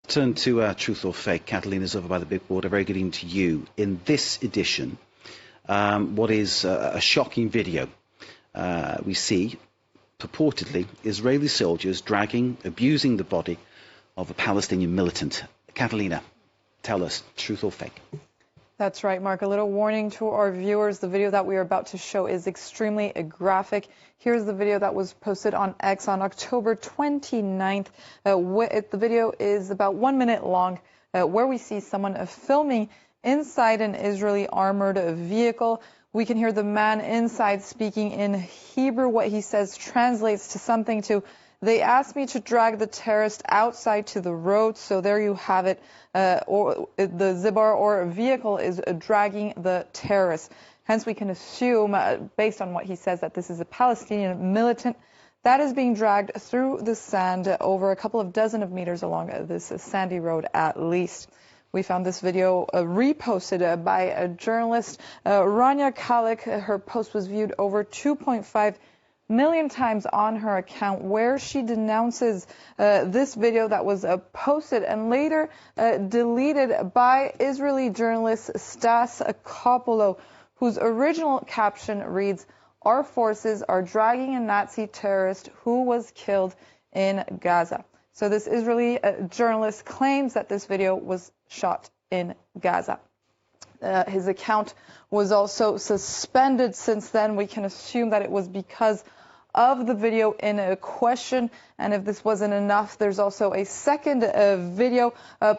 Turn to Truth or Fake. Catalina's over by the big board. A very good evening to you. In this edition, what is a shocking video, we see, purportedly, Israeli soldiers dragging, abusing the body of a Palestinian militant. Catalina, tell us, truth or fake? That's right, Mark. A little warning to our viewers. The video that we are about to show is extremely graphic. Here's the video that was posted on X on October 29th. The video is about 1 minute long, where we see someone filming inside an Israeli armored vehicle. We can hear the man inside speaking in Hebrew. What he says translates to something to, "They asked me to drag the terrorist outside to the road." So there you have it. Or the Zibar or vehicle is dragging the terrorist. Hence, we can assume, based on what he says, that this is a Palestinian militant that is being dragged through the sand over a couple of dozen of meters along this sandy road at least. We found this video reposted by a journalist, Rania Kalik. Her post was viewed over 2.5 million times on her account, where she denounces this video that was posted and later deleted by Israeli journalist Stas Kopolo, whose original caption reads, "Our forces are dragging a Nazi terrorist who was killed in Gaza." So this Israeli journalist claims that this video was shot in Gaza. His account was also suspended since then. We can assume that it was because of the video in question. And if this wasn't enough, there's also a second video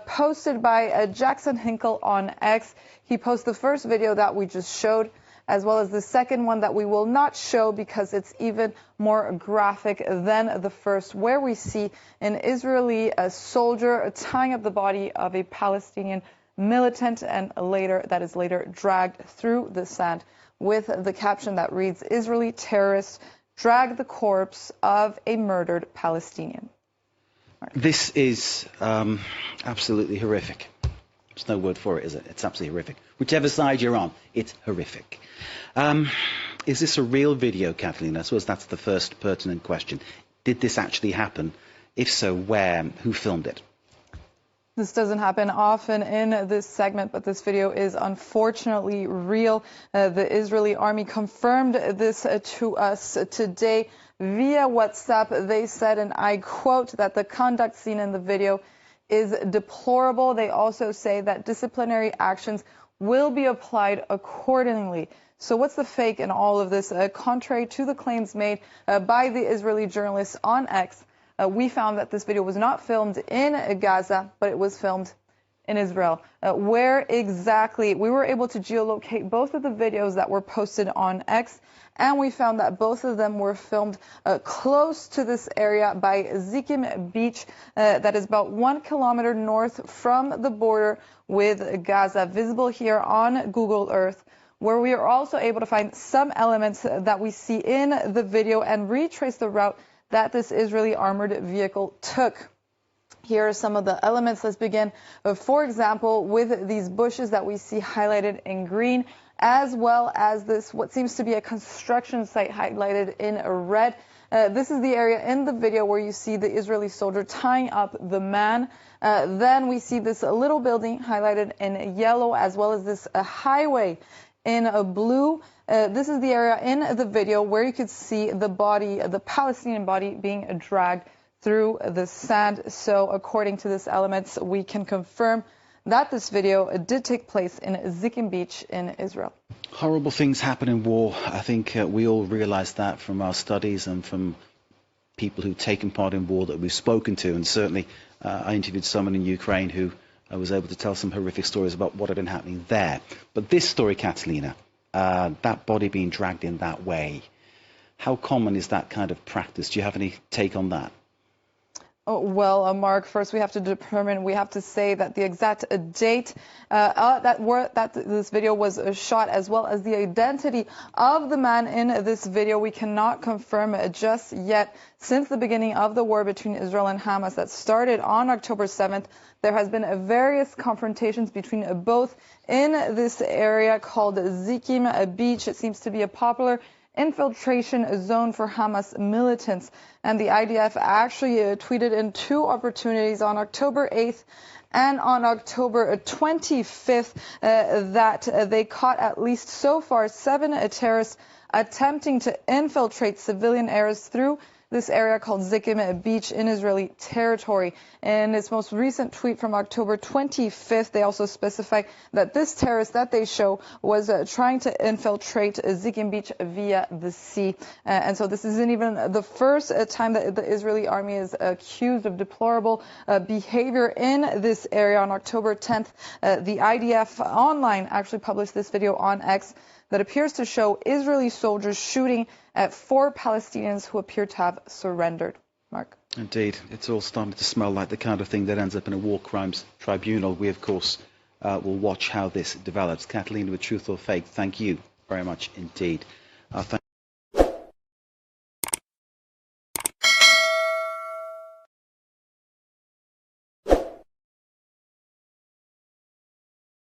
posted by Jackson Hinkle on X. He posted the first video that we just showed, as well as the second one that we will not show because it's even more graphic than the first, where we see an Israeli soldier tying up the body of a Palestinian militant and that is later dragged through the sand with the caption that reads, "Israeli terrorists drag the corpse of a murdered Palestinian." This is absolutely horrific. There's no word for it, is it? It's absolutely horrific. Whichever side you're on, it's horrific. Is this a real video, Catalina? I suppose that's the first pertinent question. Did this actually happen? If so, where? Who filmed it? This doesn't happen often in this segment, but this video is unfortunately real. The Israeli army confirmed this to us today via WhatsApp. They said, and I quote, that the conduct seen in the video is deplorable. They also say that disciplinary actions will be applied accordingly. So what's the fake in all of this? Contrary to the claims made by the Israeli journalists on X, we found that this video was not filmed in Gaza, but it was filmed in Israel. Where exactly? We were able to geolocate both of the videos that were posted on X, and we found that both of them were filmed close to this area by Zikim Beach, that is about 1 kilometer north from the border with Gaza, visible here on Google Earth, where we are also able to find some elements that we see in the video and retrace the route that this Israeli armored vehicle took. Here are some of the elements. Let's begin, for example, with these bushes that we see highlighted in green, as well as this, what seems to be a construction site highlighted in red. This is the area in the video where you see the Israeli soldier tying up the man. Then we see this little building highlighted in yellow, as well as this highway in blue. This is the area in the video where you could see the body, the Palestinian body, being dragged through the sand. So according to this elements, we can confirm that this video did take place in Zikim Beach in Israel. Horrible things happen in war. I think we all realize that from our studies and from people who've taken part in war that we've spoken to. And certainly I interviewed someone in Ukraine who was able to tell some horrific stories about what had been happening there. But this story, Catalina, that body being dragged in that way, how common is that kind of practice? Do you have any take on that? Oh, well, Mark, first we have to say that the exact date that this video was shot, as well as the identity of the man in this video, we cannot confirm just yet. Since the beginning of the war between Israel and Hamas that started on October 7th, there has been various confrontations between both in this area called Zikim Beach. It seems to be a popular infiltration zone for Hamas militants. And the IDF actually tweeted in 2 opportunities on October 8th and on October 25th that they caught at least so far 7 terrorists attempting to infiltrate civilian areas through this area called Zikim Beach in Israeli territory. In its most recent tweet from October 25th, they also specify that this terrorist that they show was trying to infiltrate Zikim Beach via the sea. And so this isn't even the first time that the Israeli army is accused of deplorable behavior in this area. On October 10th, the IDF online actually published this video on X that appears to show Israeli soldiers shooting at 4 Palestinians who appear to have surrendered. Mark. Indeed, it's all starting to smell like the kind of thing that ends up in a war crimes tribunal. We, of course, will watch how this develops. Catalina with Truth or Fake, thank you very much indeed.